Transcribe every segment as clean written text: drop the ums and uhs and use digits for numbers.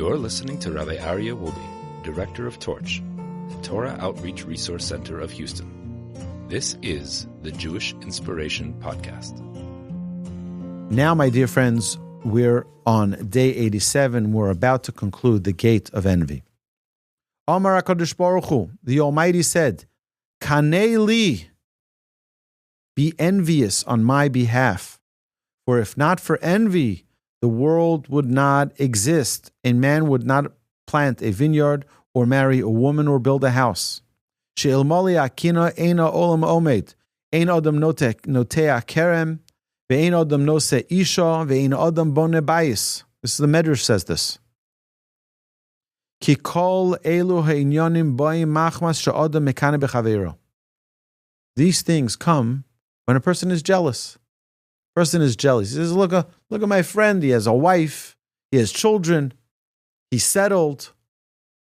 You're listening to Rabbi Aryeh Wolbe, Director of Torch, the Torah Outreach Resource Center of Houston. This is the Jewish Inspiration Podcast. Now, my dear friends, we're on day 87. We're about to conclude the gate of envy. Amar HaKadosh Baruch Hu, the Almighty said, Kanei li, be envious on my behalf. For if not for envy, the world would not exist, and man would not plant a vineyard or marry a woman or build a house. She'ilmali akina eina olam omed, ein adam notea kerem, ve'ein adam nose isha, ve'ein adam bone bayis. This is the Midrash says this. Ki kol elu ha'inyanim ba'im machmas she'adam mekane b'chaveiro. These things come when a person is jealous. Person is jealous. He says, look at my friend. He has a wife. He has children. He's settled.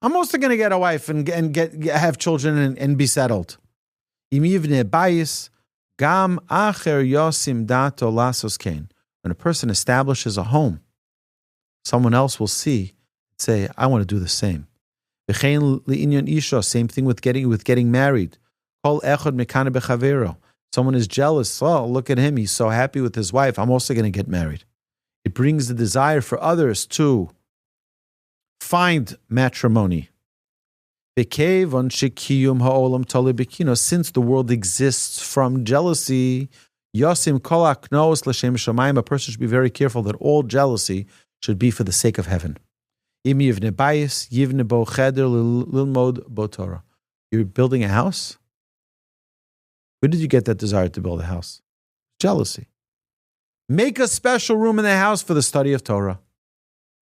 I'm also going to get a wife and have children and be settled. When a person establishes a home, someone else will see and say, I want to do the same. Same thing with getting married. Someone is jealous. Oh, look at him. He's so happy with his wife. I'm also going to get married. It brings the desire for others to find matrimony. Since the world exists from jealousy, a person should be very careful that all jealousy should be for the sake of heaven. You're building a house? Where did you get that desire to build a house? Jealousy. Make a special room in the house for the study of Torah.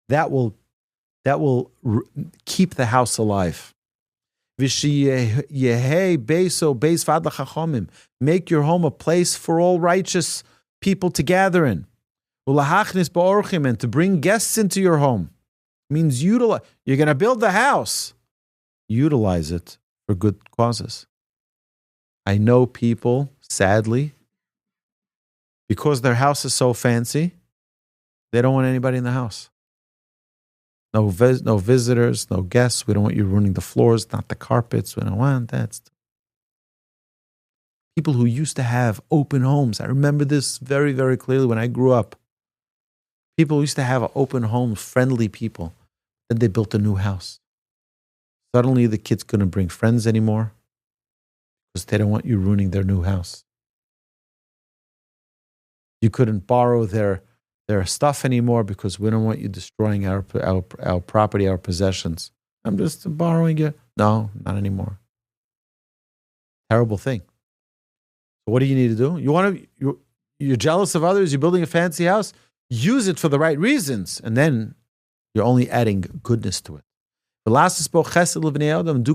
That will keep the house alive. Make your home a place for all righteous people to gather in. And to bring guests into your home. It means you're going to build the house. Utilize it for good causes. I know people, sadly, because their house is so fancy, they don't want anybody in the house. No visitors, no guests. We don't want you ruining the floors, not the carpets. We don't want that. People who used to have open homes. I remember this very, very clearly when I grew up. People used to have open homes, friendly people. Then they built a new house. Suddenly the kids couldn't bring friends anymore, because they don't want you ruining their new house. You couldn't borrow their stuff anymore because we don't want you destroying our property, our possessions. I'm just borrowing it. No, not anymore. Terrible thing. So what do you need to do? You're jealous of others. You're building a fancy house. Use it for the right reasons, and then you're only adding goodness to it. Do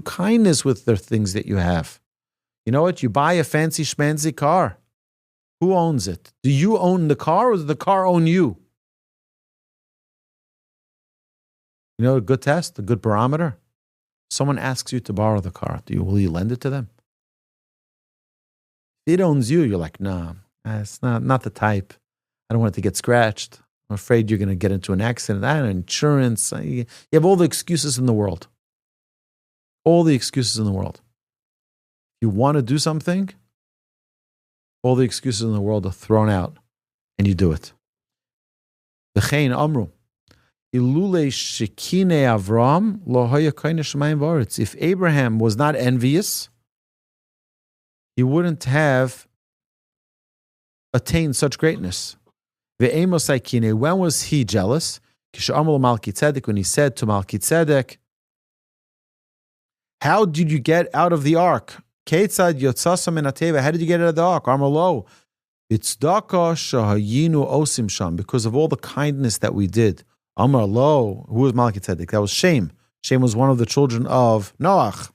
kindness with the things that you have. You know what? You buy a fancy schmancy car. Who owns it? Do you own the car or does the car own you? You know a good test, a good barometer? Someone asks you to borrow the car. Will you lend it to them? If it owns you, you're like, no, it's not the type. I don't want it to get scratched. I'm afraid you're going to get into an accident. I don't know, insurance. You have all the excuses in the world. All the excuses in the world. You want to do something, all the excuses in the world are thrown out, and you do it. V'chein amru, ilule shekine Avram lo haya kaina shemayim v'aretz. If Abraham was not envious, he wouldn't have attained such greatness. Ve'emos aikine, when was he jealous? Kishamul Malkitzedek, when he said to Malkitzedek, how did you get out of the ark? How did you get out of the ark? Amalo, it's daka shahayinu osim sham, because of all the kindness that we did. Amalo, who was Malkitzedek? That was Shem. Shem was one of the children of Noach.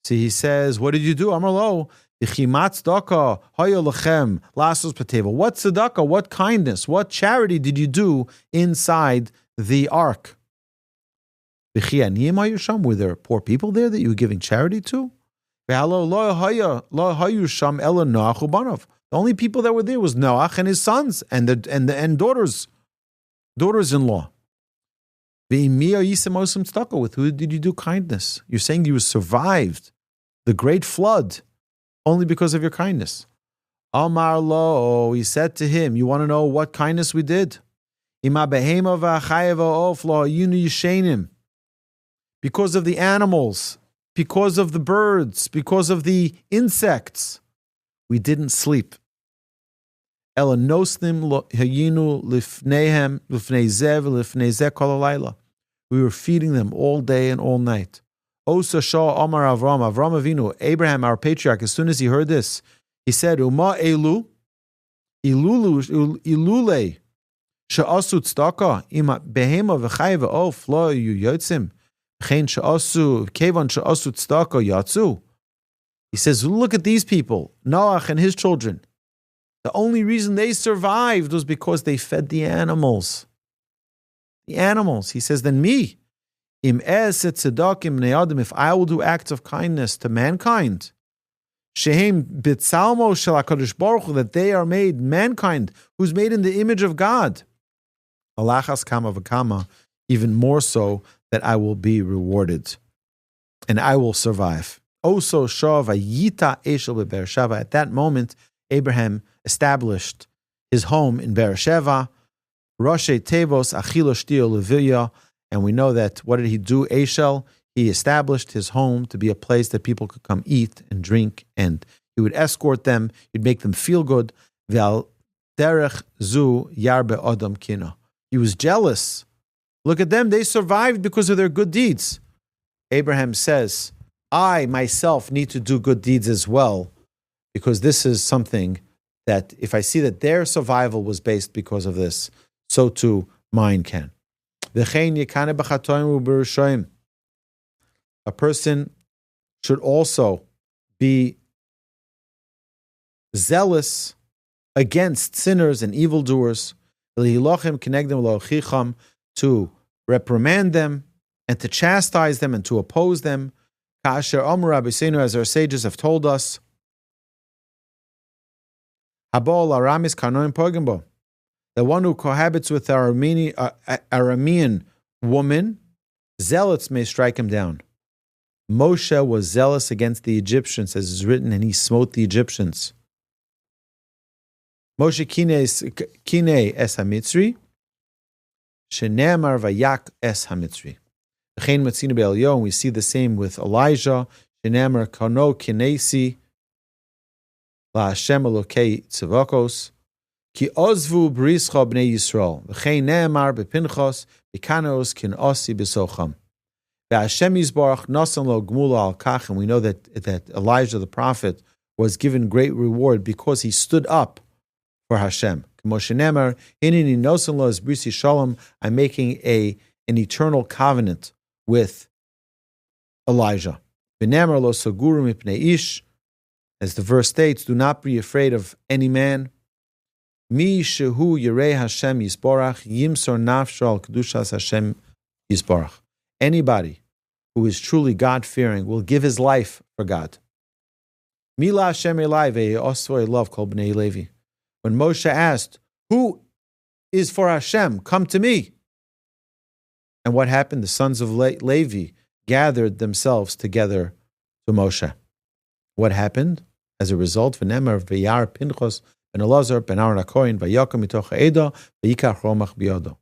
See, he says, what did you do? Amalo, ichimatz daka hayolachem lasos pateva. What tzedakah? What kindness? What charity did you do inside the ark? Were there poor people there that you were giving charity to? The only people that were there was Noach and his sons and daughters-in-law. With who did you do kindness? You're saying you survived the great flood only because of your kindness. Amar lo, he said to him, you want to know what kindness we did? Because of the animals, because of the birds, because of the insects, we didn't sleep. We were feeding them all day and all night. Avram Avinu, Abraham, our patriarch, as soon as he heard this, he said, Uma elu, ilule, she'asu tzedakah, ima behema v'chay v'of lo yotzim, chen she'asu, kevan she'asu tzedakah yatsu. He says, look at these people, Noach and his children. The only reason they survived was because they fed the animals. The animals. He says, then me, if I will do acts of kindness to mankind, that they are made, mankind, who's made in the image of God, even more so that I will be rewarded and I will survive. At that moment, Abraham established his home in Beersheba, Roshei Tevos Achilo Shtio Leviya, and we know that what did he do? Eshel, he established his home to be a place that people could come eat and drink, and he would escort them, he'd make them feel good. Ve'al derech zu yarbe odom kina. He was jealous. Look at them, they survived because of their good deeds. Abraham says, I myself need to do good deeds as well, because this is something that if I see that their survival was based because of this, so too mine can. A person should also be zealous against sinners and evildoers, to reprimand them and to chastise them and to oppose them. As our sages have told us, the one who cohabits with an Aramean woman, zealots may strike him down. Moshe was zealous against the Egyptians, as is written, and he smote the Egyptians. Moshe kine es hamitzri, shenemar vayak es hamitzri. And we see the same with Elijah, shenemar kano kinesi la Hashem Elokei tzavokos. Ki ozvu brischa bnei Yisrael, v'chein ne'emar b'pinchos, v'kanos kin osi b'socham. V'Hashem Yisbarach nasan lo gmula al kach, and we know that Elijah the prophet was given great reward because he stood up for Hashem. Moshe ne'emar, hinini nasan lo es brisi shalom, I'm making an eternal covenant with Elijah. V'ne'emar lo saguru mipnei ish, as the verse states, do not be afraid of any man. Mi shehu yirei Hashem yisborach yimsor nafsho al kedushas Hashem yisborach. Anybody who is truly God-fearing will give his life for God. Mila Hashem elai ve'osvoi love kol bnei Levi. When Moshe asked, who is for Hashem? Come to me. And what happened? The sons of Levi gathered themselves together to Moshe. What happened? As a result, v'nemer v'yar Pinchos ben Elazar ben Aaron HaKohen v'yakom mitoch ha'eda v'yikach romach b'yodo.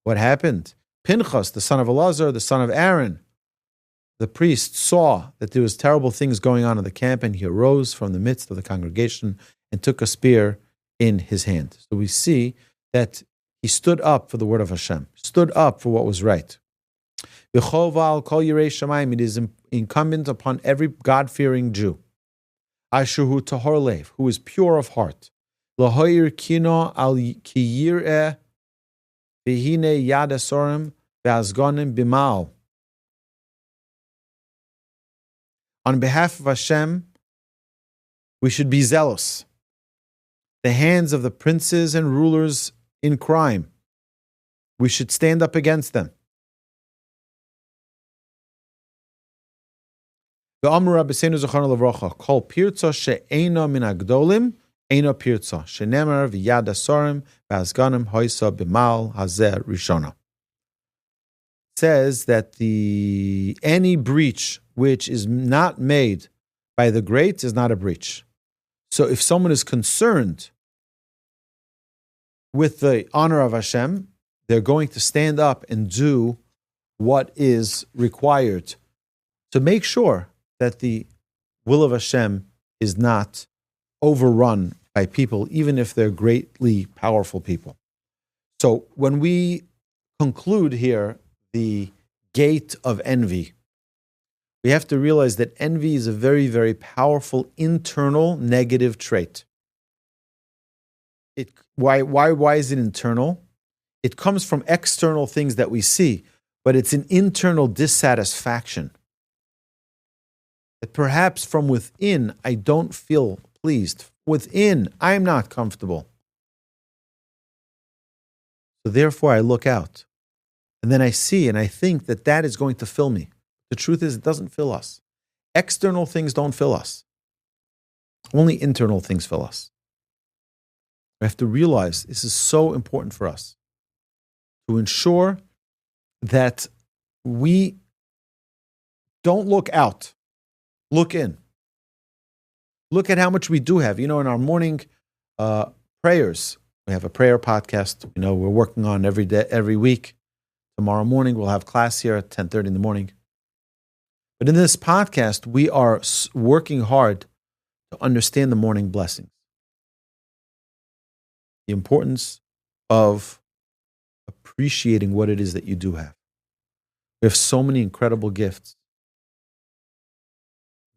What happened? Pinchas, the son of Elazar, the son of Aaron, the priest, saw that there was terrible things going on in the camp, and he arose from the midst of the congregation and took a spear in his hand. So we see that he stood up for the word of Hashem, stood up for what was right. It is incumbent upon every God-fearing Jew, Ashuhu tahor lev, who is pure of heart, lahoir kino al kiyireh v'hine yad asorim v'azgonim bimal. On behalf of Hashem, we should be zealous. The hands of the princes and rulers in crime, we should stand up against them. The Amr Rabbeinu Zechron Levracha, Kol Pirza she'ena min agdolim, ena pirza, she'nemer v'yad asorim v'azganim hoisa b'mal hazeh rishona. says that any breach which is not made by the great is not a breach. So if someone is concerned with the honor of Hashem, they're going to stand up and do what is required to make sure that the will of Hashem is not overrun by people, even if they're greatly powerful people. So when we conclude here the gate of envy, we have to realize that envy is a very, very powerful internal negative trait. Why is it internal? It comes from external things that we see, but it's an internal dissatisfaction. That perhaps from within, I don't feel pleased. Within, I'm not comfortable. So therefore, I look out. And then I see and I think that that is going to fill me. The truth is, it doesn't fill us. External things don't fill us. Only internal things fill us. We have to realize this is so important for us to ensure that we don't look out, look in. Look at how much we do have. In our morning prayers, we have a prayer podcast. We're working on every day, every week. Tomorrow morning, we'll have class here at 10:30 in the morning. But in this podcast, we are working hard to understand the morning blessings. The importance of appreciating what it is that you do have. We have so many incredible gifts.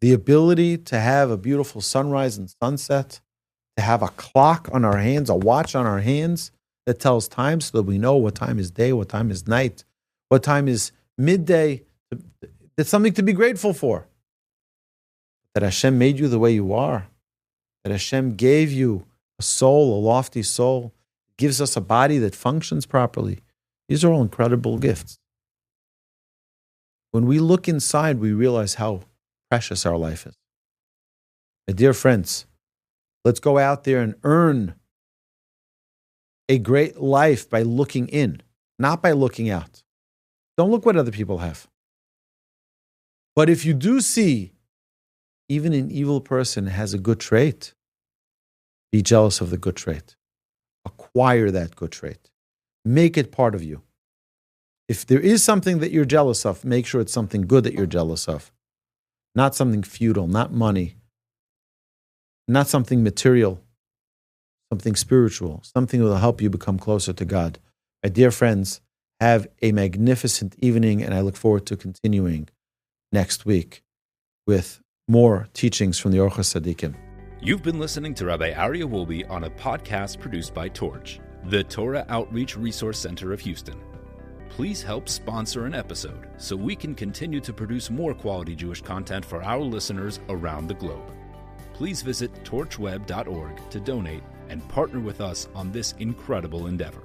The ability to have a beautiful sunrise and sunset, to have a clock on our hands, a watch on our hands that tells time so that we know what time is day, what time is night, what time is midday. It's something to be grateful for. That Hashem made you the way you are. That Hashem gave you a soul, a lofty soul, gives us a body that functions properly. These are all incredible gifts. When we look inside, we realize how precious our life is. My dear friends, let's go out there and earn a great life by looking in, not by looking out. Don't look what other people have. But if you do see even an evil person has a good trait, be jealous of the good trait. Acquire that good trait. Make it part of you. If there is something that you're jealous of, make sure it's something good that you're jealous of. Not something futile, not money, not something material, something spiritual, something that will help you become closer to God. My dear friends, have a magnificent evening, and I look forward to continuing next week with more teachings from the Orchos Tzaddikim. You've been listening to Rabbi Aryeh Wolbe on a podcast produced by Torch, the Torah Outreach Resource Center of Houston. Please help sponsor an episode so we can continue to produce more quality Jewish content for our listeners around the globe. Please visit torchweb.org to donate and partner with us on this incredible endeavor.